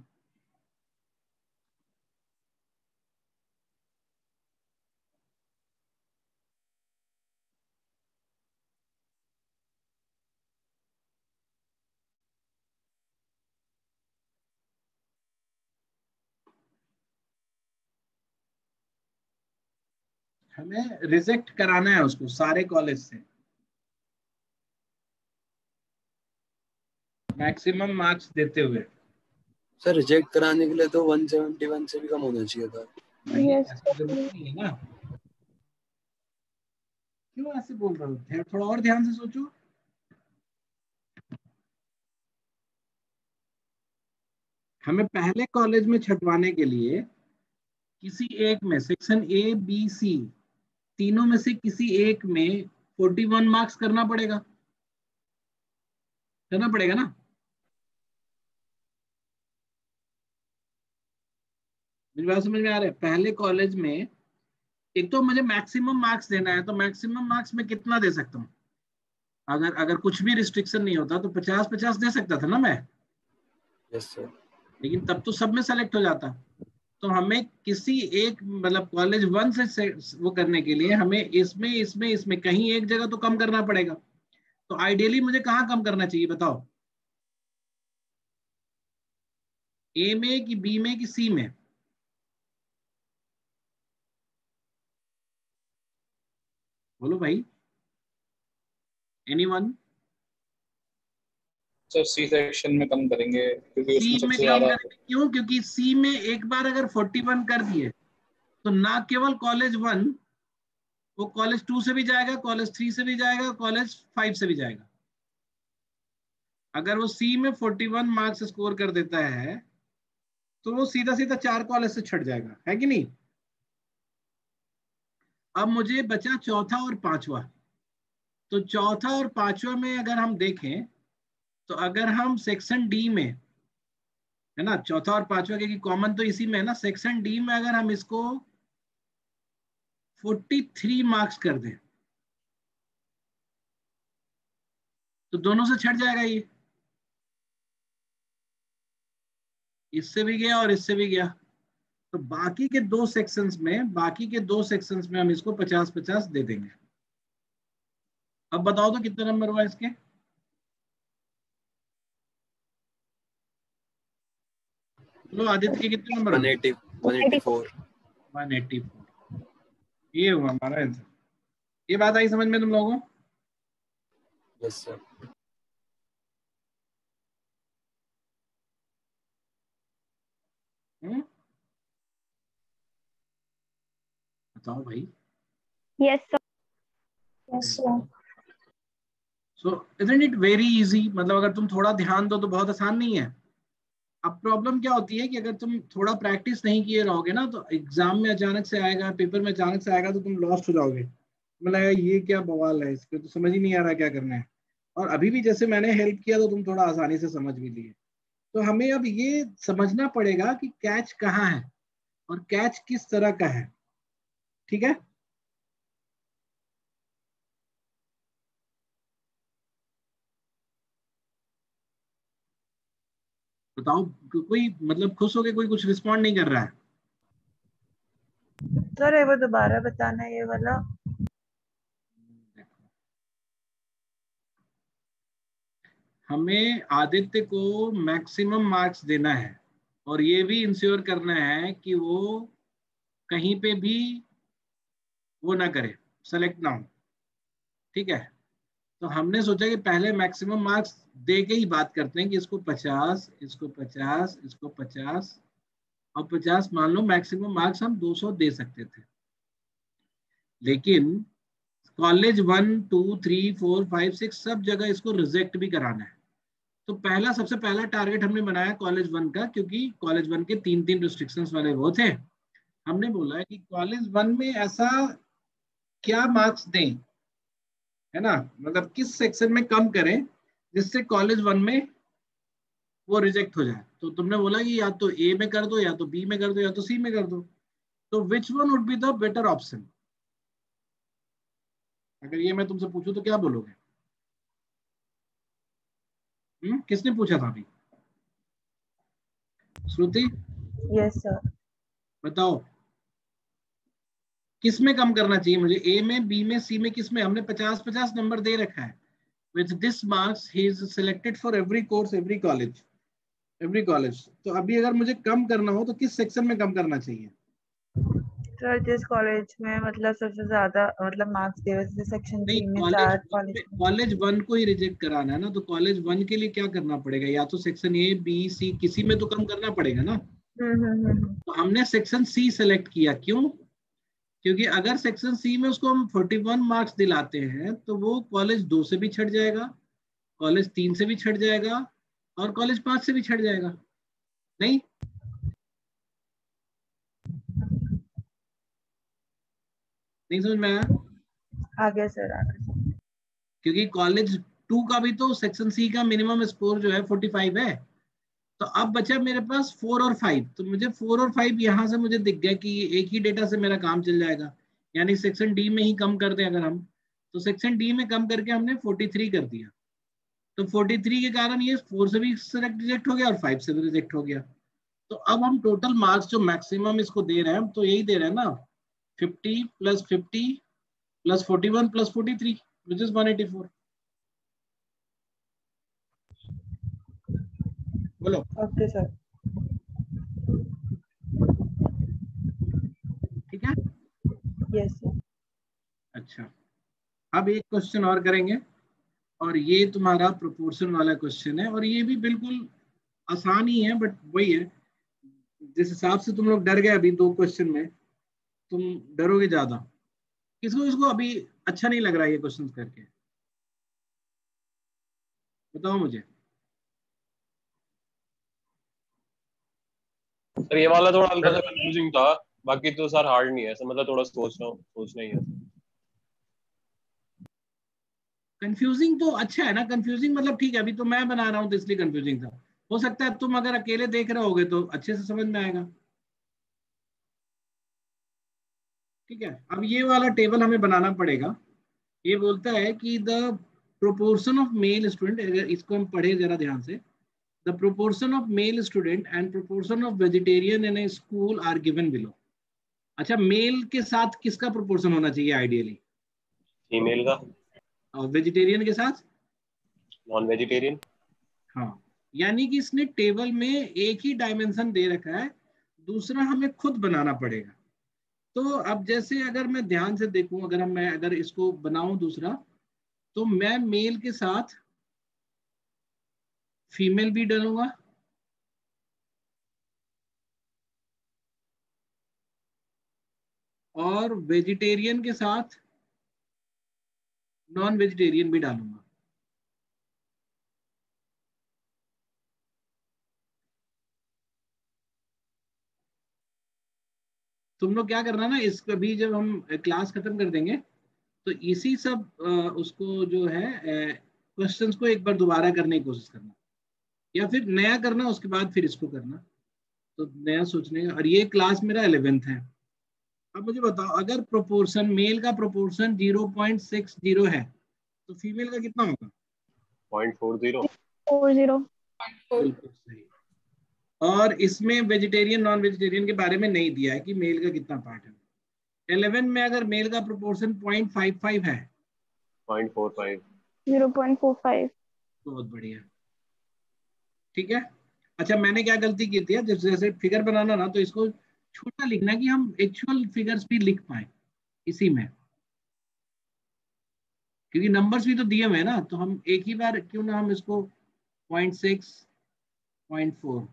हमें रिजेक्ट कराना है उसको सारे कॉलेज से, मैक्सिमम मार्क्स देते हुए। सर रिजेक्ट कराने के लिए तो 171 से भी कम होना चाहिए था। भाई यस ऐसा जरूरी नहीं है ना। क्यों ऐसे बोल रहे हो? थोड़ा और ध्यान से सोचो। हमें पहले कॉलेज में छटवाने के लिए किसी एक में, सेक्शन ए बी सी तीनों में से किसी एक में 41 मार्क्स करना पड़ेगा ना। मेरी बात समझ में आ रहा है? पहले कॉलेज में एक तो मुझे मैक्सिमम मार्क्स देना है, तो मैक्सिमम मार्क्स में कितना दे सकता हूँ? अगर अगर कुछ भी रिस्ट्रिक्शन नहीं होता तो 50-50 दे सकता था ना मैं। Yes sir. लेकिन तब तो सब में सेलेक्ट हो जाता। तो हमें किसी एक, मतलब कॉलेज 1 से वो करने के लिए हमें इसमें कहीं एक जगह तो कम करना पड़ेगा। तो आइडियली मुझे कहाँ कम करना चाहिए बताओ? ए में कि बी में कि सी में? बोलो भाई, एनीवन? सर सी सेक्शन में कम करेंगे क्योंकि सी उसमें में सबसे कम ज्यादा। करेंगे, क्यों? क्योंकि सी में एक बार अगर 41 कर दिए तो ना केवल कॉलेज 1, वो कॉलेज 2 से भी जाएगा, कॉलेज 3 से भी जाएगा, कॉलेज 5 से भी जाएगा। अगर वो सी में 41 मार्क्स स्कोर कर देता है तो वो सीधा सीधा 4 कॉल से छट जाएगा, है कि नहीं। अब मुझे बचा चौथा और पांचवा। तो चौथा और पांचवा में अगर हम देखें तो अगर हम सेक्शन डी में, है ना, चौथा और पांचवा के कॉमन तो इसी में है ना, सेक्शन डी में अगर हम इसको 43 मार्क्स कर दें तो दोनों से छट जाएगा ये, इससे भी गया और इससे भी गया। तो बाकी के दो सेक्शंस में हम इसको 50-50 दे देंगे। अब बताओ तो कितने नंबर हुआ इसके। चलो आदित्य के कितने नंबर हुए? 184। 184। ये हुआ हमारा आंसर। ये बात आई समझ में तुम लोगों को? Yes sir. बताओ भाई। Yes, sir. Yes sir. So isn't it very easy, मतलब अगर तुम थोड़ा ध्यान दो तो बहुत आसान नहीं है। अब प्रॉब्लम क्या होती है कि अगर तुम थोड़ा प्रैक्टिस नहीं किए रहोगे ना तो एग्जाम में अचानक से आएगा, पेपर में अचानक से आएगा तो तुम लॉस्ट हो जाओगे। मतलब ये क्या बवाल है, इसको तो समझ ही नहीं आ रहा क्या करना है। और अभी भी जैसे मैंने हेल्प किया तो तुम थोड़ा आसानी से समझ भी लिए। तो हमें अब ये समझना पड़ेगा कि कैच कहाँ है और कैच किस तरह का है। ठीक है, बताओ। कोई मतलब खुश होके कोई कुछ रिस्पॉन्ड नहीं कर रहा है। सर एक बार दोबारा बताना ये वाला। हमें आदित्य को मैक्सिमम मार्क्स देना है और ये भी इंश्योर करना है कि वो कहीं पे भी वो ना करे, सेलेक्ट ना हो। ठीक है, तो हमने सोचा कि पहले मैक्सिमम मार्क्स दे के ही बात करते हैं कि इसको 50, इसको 50, इसको 50 और 50। मान लो मैक्सिमम मार्क्स हम 200 दे सकते थे, लेकिन कॉलेज 1, 2, 3, 4, 5, 6 सब जगह इसको रिजेक्ट भी कराना है। तो सबसे पहला टारगेट हमने बनाया कॉलेज 1 का, क्योंकि कॉलेज 1 के 3-3 रिस्ट्रिक्शंस वाले वो थे। हमने बोला है कि कॉलेज 1 में ऐसा क्या मार्क्स दें, है ना, मतलब किस सेक्शन में कम करें जिससे कॉलेज 1 में वो रिजेक्ट हो जाए। तो तुमने बोला कि या तो ए में कर दो, या तो बी में कर दो, या तो सी में कर दो। तो which one would be the better option? अगर ये मैं तुमसे पूछूं तो क्या बोलोगे? किसने पूछा था अभी? श्रुति, यस सर। बताओ किस में कम करना चाहिए मुझे, ए में, बी में, सी में, किस में? हमने 50-50 नंबर दे रखा है। With this marks he is selected for every course, every college. तो अभी अगर मुझे कम करना हो तो किस सेक्शन में कम करना चाहिए? सर जिस कॉलेज में मतलब सबसे ज्यादा मतलब मार्क्स दे वैसे सेक्शन नहीं, सी में 4 कॉलेज कॉलेज 1 को ही रिजेक्ट कराना है ना, तो कॉलेज 1 के लिए क्या करना पड़ेगा? या तो सेक्शन ए, बी, सी किसी में तो कम करना पड़ेगा ना। तो हमने सेक्शन सी सेलेक्ट किया। क्यों? क्योंकि अगर सेक्शन सी में उसको हम 41 मार्क्स दिलाते हैं तो वो कॉलेज 2 से भी छट जाएगा, कॉलेज 3 से भी छट जाएगा और कॉलेज 5 से भी छट जाएगा। नहीं, नहीं समझ में आया? आगे सर आगे। क्योंकि कॉलेज 2 का भी तो सेक्शन सी का मिनिमम स्कोर जो है 45 है। तो अब बचा मेरे पास 4 और 5। तो मुझे 4 और 5 यहाँ से मुझे दिख गया कि एक ही डेटा से मेरा काम चल जाएगा। यानी सेक्शन डी में ही कम कर दें अगर हम, तो सेक्शन डी में कम करके हमने 43 कर दिया। तो 43 के कारण ये 4 से भी रिजेक्ट हो गया और 5 से भी रिजेक्ट हो गया। तो अब हम टोटल मार्क्स जो मैक्सिमम इसको दे रहे हैं तो यही दे रहे हैं ना, 50 + 50 + 41 + 43 विच इज 184। बोलो। Okay sir. ठीक है, यस सर। अच्छा। अब एक क्वेश्चन और करेंगे और ये तुम्हारा प्रोपोर्शन वाला क्वेश्चन है और ये भी बिल्कुल आसान ही है, बट वही है, जिस हिसाब से तुम लोग डर गए अभी 2 क्वेश्चन में, तुम डरोगे ज्यादा। किसको इसको अभी अच्छा नहीं लग रहा है ये क्वेश्चन करके? बताओ मुझे। सर ये वाला थोड़ा हल्का सा कंफ्यूजिंग था, बाकी तो सर हार्ड नहीं है, ऐसा मतलब थोड़ा सोचना ही है। कंफ्यूजिंग तो अच्छा है ना, कंफ्यूजिंग मतलब ठीक है, अभी तो मैं बना रहा हूँ तो इसलिए कंफ्यूजिंग था। हो सकता है तुम अगर अकेले देख रहे होगे तो अच्छे से समझ में आएगा। ठीक है, अब ये वाला टेबल हमें बनाना पड़ेगा। ये बोलता है कि the proportion of male student, अगर इसको हम पढ़े जरा ध्यान से, the proportion of male student and proportion of vegetarian in a school are given below. अच्छा, मेल के साथ किसका प्रोपोर्शन होना चाहिए आइडियली? फीमेल का। और वेजिटेरियन के साथ नॉन वेजिटेरियन। हाँ, यानी कि इसने टेबल में एक ही डायमेंशन दे रखा है, दूसरा हमें खुद बनाना पड़ेगा। तो अब जैसे अगर मैं ध्यान से देखूं, मैं अगर इसको बनाऊं दूसरा, तो मैं मेल के साथ फीमेल भी डालूंगा और वेजिटेरियन के साथ नॉन वेजिटेरियन भी डालूंगा। तुम लोग क्या करना ना, इस कभी जब हम क्लास खत्म कर देंगे तो इसी सब उसको जो है क्वेश्चंस को एक बार दोबारा करने की कोशिश करना, या फिर नया करना, उसके बाद फिर इसको करना। तो नया सोचने का। और ये क्लास मेरा 11th है। अब मुझे बताओ, अगर प्रोपोर्शन मेल का प्रोपोर्शन 0.60 है तो फीमेल का कितना होगा? 0.40। 40। बिल्कुल सही। और इसमें वेजिटेरियन नॉन वेजिटेरियन के बारे में नहीं दिया है कि मेल का कितना पार्ट है। 11 में अगर मेल का प्रोपोर्शन 0.55 है, 0.45। 0.45। बहुत बढ़िया। ठीक है। अच्छा, मैंने क्या गलती की थी, जैसे फिगर बनाना ना, तो इसको छोटा लिखना कि हम एक्चुअल फिगर्स भी लिख पाए इसी में, क्योंकि नंबर्स भी तो दिए हुए हैं ना, तो हम एक ही बार क्यों ना हम इसको 0.6, 0.4,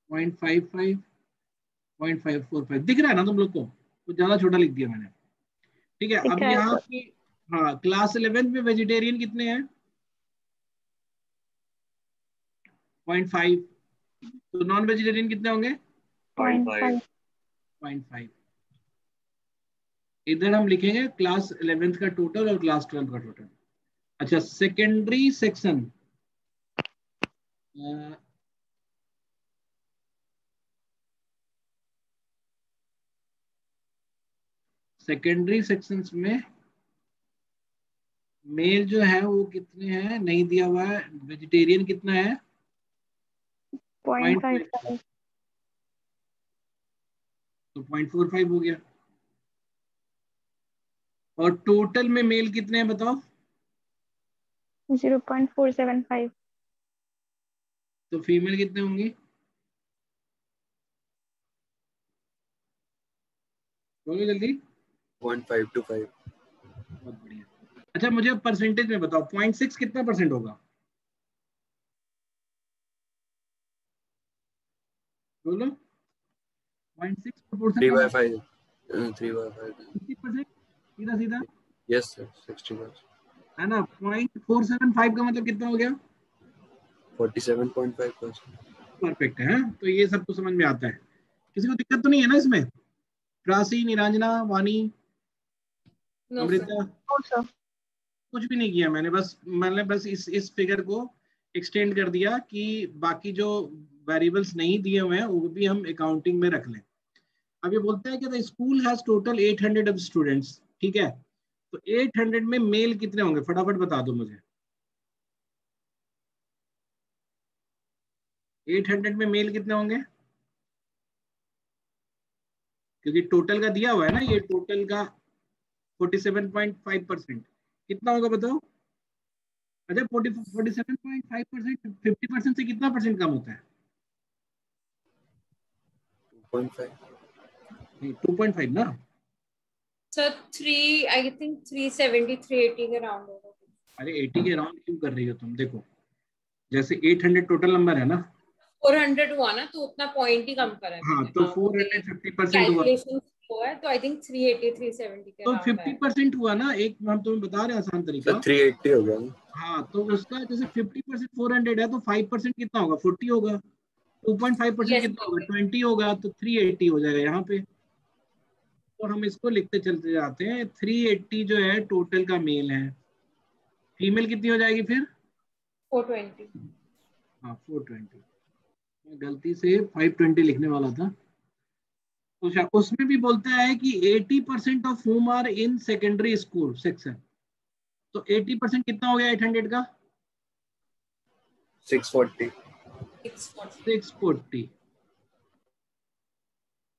0.55, 0.545 दिख रहा है ना तुम लोग को? तो ज्यादा छोटा लिख दिया मैंने। ठीक है, अब यहाँ की हाँ, क्लास 11 में वेजिटेरियन कितने हैं? 0.5। तो नॉन वेजिटेरियन कितने होंगे? 0.5। 0.5। इधर हम लिखेंगे क्लास 11th का टोटल और क्लास 12 का टोटल। अच्छा, सेकेंडरी सेक्शन, सेकेंडरी सेक्शंस में मेल जो है वो कितने हैं नहीं दिया हुआ है। वेजिटेरियन कितना है? 0.55। तो 0.45 हो गया। और टोटल में मेल कितने हैं बताओ? 0.475। तो फीमेल कितने होंगी? बोलो जल्दी। 0.525। बहुत बढ़िया। अच्छा, मुझे परसेंटेज में बताओ, 0.6 कितना परसेंट होगा? बोलो। 0.6 प्रोपोर्शन का 3/5। 3/5। 60%, सीधा सीधा। Yes sir, 60%। है ना? 0.475 का मतलब कितना हो गया? 47.5%। परफेक्ट है। तो ये सब तो समझ में आता है, किसी को दिक्कत तो नहीं है ना इसमें? प्राची, निरंजना, वानी, अमृता, कुछ भी नहीं किया मैंने बस इस फिगर को एक्सटेंड कर दिया कि बाकी जो वेरिएबल्स नहीं दिए हुए हैं वो भी हम अकाउंटिंग में रख लें। अब ये बोलता है कि the school has total 800 of students. ठीक है, तो 800 में मेल कितने होंगे? फटाफट बता दो मुझे। 800 में मेल कितने होंगे? क्योंकि टोटल का दिया हुआ है ना, ये टोटल का 47.5% कितना होगा बताओ? अच्छा, 47.5% 50% से कितना परसेंट कम होता है? 2.5। 2.5 ना? सर 3 आई थिंक 370 380 के राउंड होगा। अरे 80 के राउंड क्यों कर रही हो तुम? देखो, जैसे 800 टोटल नंबर है ना, 400 हुआ ना, तो उतना पॉइंट ही कम करा है। हाँ, तो 450% हुआ, कैलकुलेशन हुआ है, तो आई थिंक 380 370 के तो राउंड है। 50% हुआ ना। एक हम तुम्हें बता रहे हैं आसान तरीका। 380 हो गया ना? हाँ, तो उसका जैसे 50% 400 है तो 5% कितना होगा? 40 होगा। 2.5% Yes. कितना होगा? 20 होगा तो 380 हो जाएगा यहाँ पे। तो हम इसको लिखते चलते जाते हैं। 380 जो है टोटल का मेल है। फीमेल कितनी हो जाएगी फिर? 420। हाँ 420। मैं गलती से 520 लिखने वाला था। तो उसमें भी बोलता है कि 80% of whom are in secondary school section. तो 80% कितना हो गया 800 का? 640। 640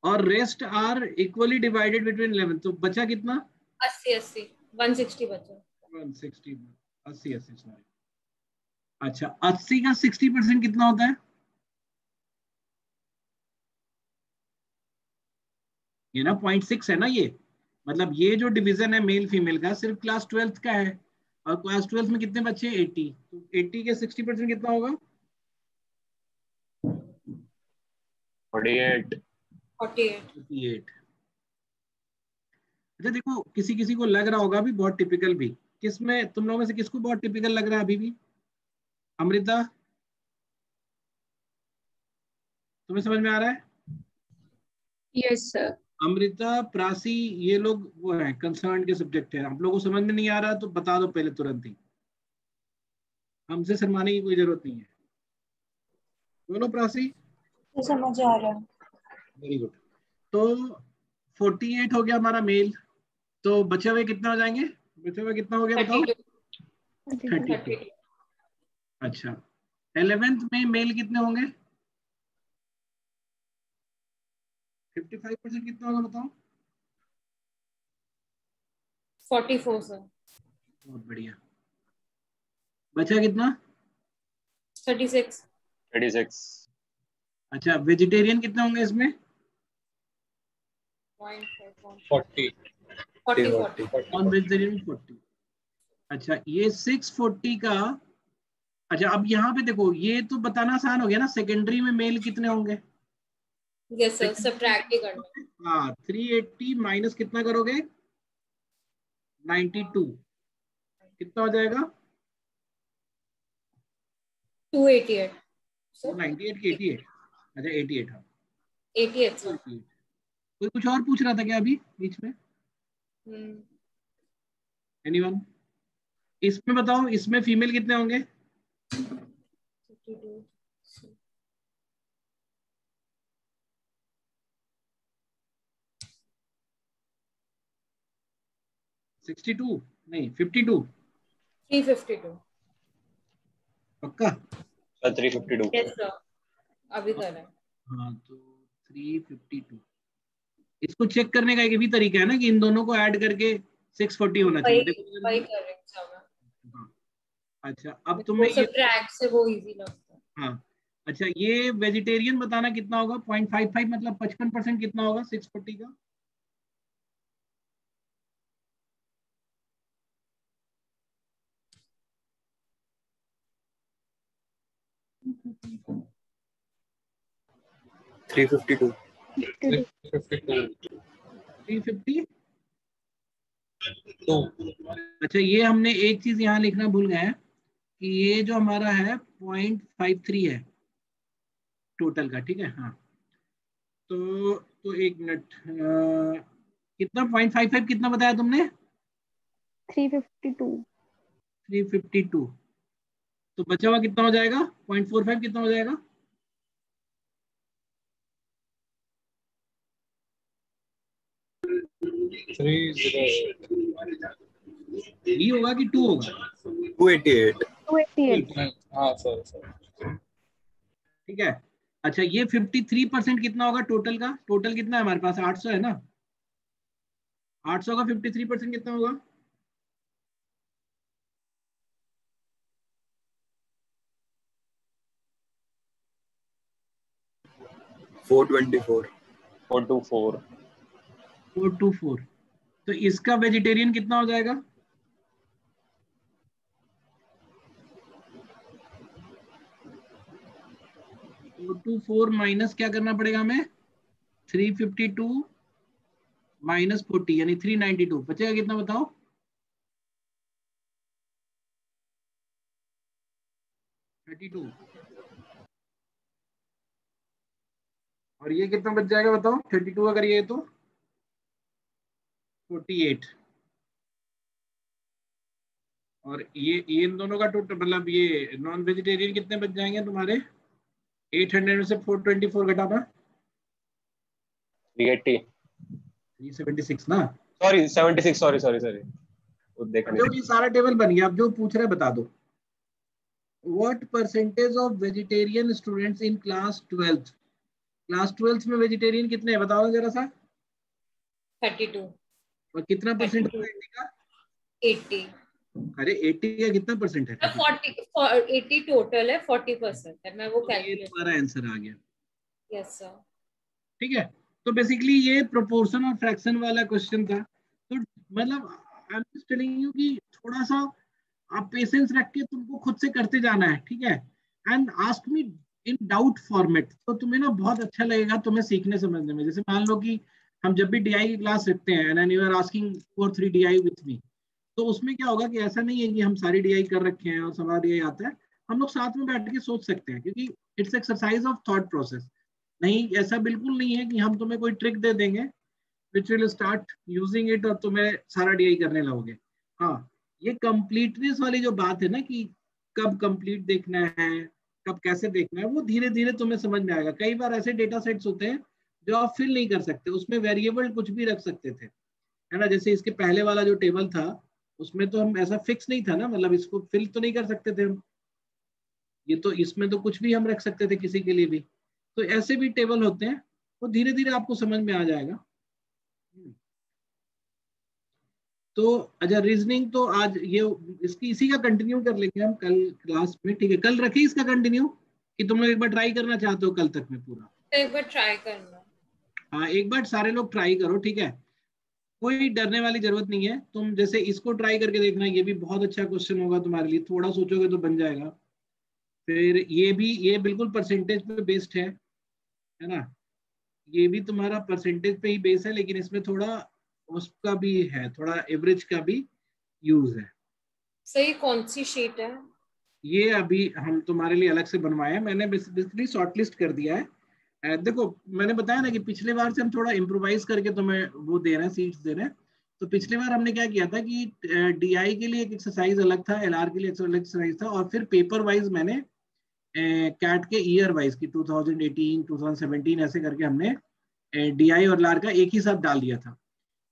और rest are equally divided between 11। तो बचा कितना? 80 160 बचा। 160 80 सॉरी। अच्छा 80 का 60% कितना होता है? ये ना 0.6 है ना ये। मतलब ये जो डिवीजन है मेल फीमेल का सिर्फ क्लास 12th का है। और क्लास 12th में कितने बच्चे? 80। तो 80 के 60% कितना होगा? 48। 48। अच्छा देखो किसी किसी को लग रहा होगा भी बहुत टिपिकल भी। किसमें तुम लोगों में से किसको बहुत टिपिकल लग रहा है अभी भी? अमृता तुम्हें समझ में आ रहा है? Yes sir. अमृता प्रासी ये लोग वो है कंसर्न के सब्जेक्ट है। आप लोगों को समझ में नहीं आ रहा तो बता दो पहले तुरंत ही। हमसे शर्माने की कोई जरूरत नहीं है। बोलो प्रासी। तो समझ आ रहा है। Very good. तो 48 हो गया हमारा मेल। तो बचे हुए कितना हो जाएंगे? बचे हुए कितना हो गया बताओ? 32। अच्छा 11th में मेल कितने होंगे? 55% कितना होगा बताओ? 44 सर। बहुत बढ़िया। बचा कितना? 36। 36। अच्छा वेजिटेरियन कितने होंगे इसमें? 40। 40। Non vegetarian 40। अच्छा ये 640 का। अच्छा अब यहाँ पे देखो ये तो बताना आसान हो गया ना। सेकेंडरी में मेल कितने होंगे? यस सर, सब्ट्रैक्ट ही करना। हाँ 380 माइनस कितना करोगे? 92 कितना हो जाएगा? 288 वो 98 की 88। अच्छा 88 हाँ 88 सर। 88। कोई कुछ और पूछ रहा था क्या अभी बीच में? एनीवन? इसमें बताओ इसमें फीमेल कितने होंगे? 62 नहीं 52। 352। पक्का? 352। यस सर, अभी कर रहे हैं। हाँ तो 352। इसको चेक करने का एक भी तरीका है ना कि इन दोनों को ऐड करके 640 होना वही चाहिए। देखो वही कर रहे हैं सर। हाँ। अच्छा अब वो तुम्हें ये सब्ट्रैक्ट से वो इजी लगता है। हाँ अच्छा ये वेजिटेरियन बताना कितना होगा? 0.55 मतलब 55% कितना होगा 640 का? थ्री 52। 352। अच्छा ये हमने एक चीज यहाँ लिखना भूल गए हैं कि ये जो हमारा है 0.53 है टोटल का। ठीक है हाँ। तो एक मिनट कितना 0.55 कितना बताया तुमने? 352। 352। तो बचा हुआ कितना हो जाएगा? 0.45 कितना हो जाएगा? थ्री होगा कि 2 होगा? 288। 288। हाँ सर। ठीक है। अच्छा ये 53% कितना होगा टोटल का? टोटल कितना है हमारे पास? 800 है ना। 800 का 53% कितना होगा? फोर 424। 424। 424। तो इसका वेजिटेरियन कितना हो जाएगा? फोर टू फोर माइनस क्या करना पड़ेगा हमें? 352 माइनस 40 यानी 392। बचेगा कितना बताओ? और ये कितना बच जाएगा बताओ, 32 अगर ये तो 48, और ये इन दोनों का टोटल मतलब ये नॉन वेजिटेरियन कितने बच जाएंगे तुम्हारे, 800 में से 424 घटाना 380, 376 ना। सॉरी 76, सॉरी वो देखा जो नहीं। ये सारा टेबल बन गया, अब जो पूछ रहे बता दो, what percentage of vegetarian students in class 12th, class 12th में वेजिटेरियन कितने हैं बताओ जरा सा। 32, और कितना परसेंट होगा 80 का? 80, अरे 80 का कितना परसेंट है? 80 टोटल है, 40% है, मैं वो तो ये कैलकुलेट। तुम्हारा आंसर आ गया। Yes sir. ठीक है, तो बेसिकली ये प्रोपोर्शन और फ्रैक्शन वाला क्वेश्चन था। तो मतलब I am just telling you कि थोड़ा सा आप पेशेंस रख के तुमको खुद से करते जाना है, ठीक है। And ask me in doubt format, तो तुम्हें ना बहुत अच्छा लगेगा तुम्हें सीखने समझने में। जैसे मान लो कि हम जब भी डीआई की क्लास रखते हैं and you are asking for 3 DI with me, तो उसमें क्या होगा कि ऐसा नहीं है कि हम सारी डीआई कर रखे हैं और सारा डीआई आता है, हम लोग साथ में बैठ के सोच सकते हैं, क्योंकि it's exercise of thought process. नहीं, ऐसा बिल्कुल नहीं है कि हम तुम्हें कोई ट्रिक दे देंगे which will start using it और तुम्हें सारा डीआई करने लगोगे। हाँ, ये कंप्लीटनेस वाली जो बात है ना कि कब कंप्लीट देखना है, कब कैसे देखना है, वो धीरे धीरे तुम्हें समझ में आएगा। कई बार ऐसे डेटा सेट्स होते हैं जो आप फिल नहीं कर सकते, उसमें वेरिएबल कुछ भी रख सकते थे, है ना। जैसे इसके पहले वाला जो टेबल था उसमें तो हम ऐसा फिक्स नहीं था ना, मतलब इसको फिल तो नहीं कर सकते थे हम, ये तो इसमें तो कुछ भी हम रख सकते थे किसी के लिए भी। तो ऐसे भी टेबल होते हैं, वो धीरे धीरे आपको समझ में आ जाएगा। तो अच्छा, रीजनिंग तो आज ये इसकी इसी का कंटिन्यू कर लेंगे हम कल क्लास में, ठीक है। कल रखें इसका कंटिन्यू कि तुम लोग एक बार ट्राई करना चाहते हो कल तक में पूरा? तो एक बार ट्राई करना। हाँ, एक बार सारे लोग ट्राई करो, ठीक है। कोई डरने वाली जरूरत नहीं है, तुम जैसे इसको ट्राई करके देखना, ये भी बहुत अच्छा क्वेश्चन होगा तुम्हारे लिए, थोड़ा सोचोगे तो बन जाएगा। फिर ये भी, ये बिल्कुल परसेंटेज पे बेस्ड है ना, ये भी तुम्हारा परसेंटेज पे ही बेस है, लेकिन इसमें थोड़ा उसका भी है, थोड़ा एवरेज का भी यूज है। सही, कौन सी शीट है? ये अभी हम तुम्हारे लिए अलग से बनवाए हैं, मैंने बेसिकली शॉर्टलिस्ट कर दिया है। देखो मैंने बताया ना कि पिछले बार से हम थोड़ा इम्प्रोवाइज करके तुम्हें वो दे रहे हैं, सीट्स दे रहे हैं। तो पिछले बार हमने क्या किया था कि डीआई के लिए एक एक्सरसाइज अलग था, एलआर के लिए अलग एक्सरसाइज था, और फिर पेपर वाइज मैंने कैट के ईयर वाइज की 2018 2017 ऐसे करके हमने डीआई और लार का एक ही साथ डाल दिया था।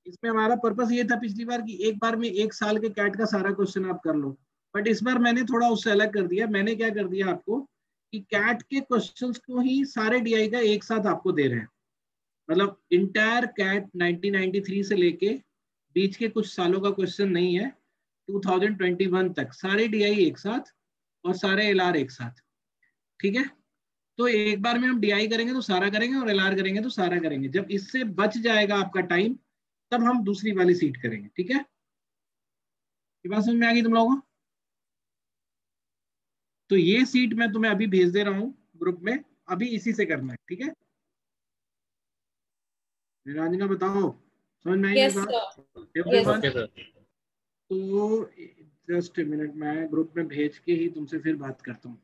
इसमें हमारा पर्पस ये था पिछली बार कि एक बार में एक साल के कैट का सारा क्वेश्चन आप कर लो, बट इस बार मैंने थोड़ा उससे अलग कर दिया। मैंने क्या कर दिया आपको कि कैट के क्वेश्चंस को ही सारे डीआई का एक साथ आपको दे रहे हैं, मतलब इंटायर कैट 1993 से लेके बीच के कुछ सालों का क्वेश्चन नहीं है, 2021 तक सारे डीआई एक साथ और सारे एलआर एक साथ, ठीक है। तो एक बार में हम डीआई करेंगे तो सारा करेंगे और एलआर करेंगे तो सारा करेंगे। जब इससे बच जाएगा आपका टाइम तब हम दूसरी वाली सीट करेंगे, ठीक है। ये बात समझ में आ गई तुम लोगों को? तो ये सीट मैं तुम्हें अभी भेज दे रहा हूँ ग्रुप में, अभी इसी से करना है, ठीक है। निरंजना बताओ, समझ में आई मेरी बात एवरीवन? तो जस्ट मिनट, मैं ग्रुप में भेज के ही तुमसे फिर बात करता हूँ।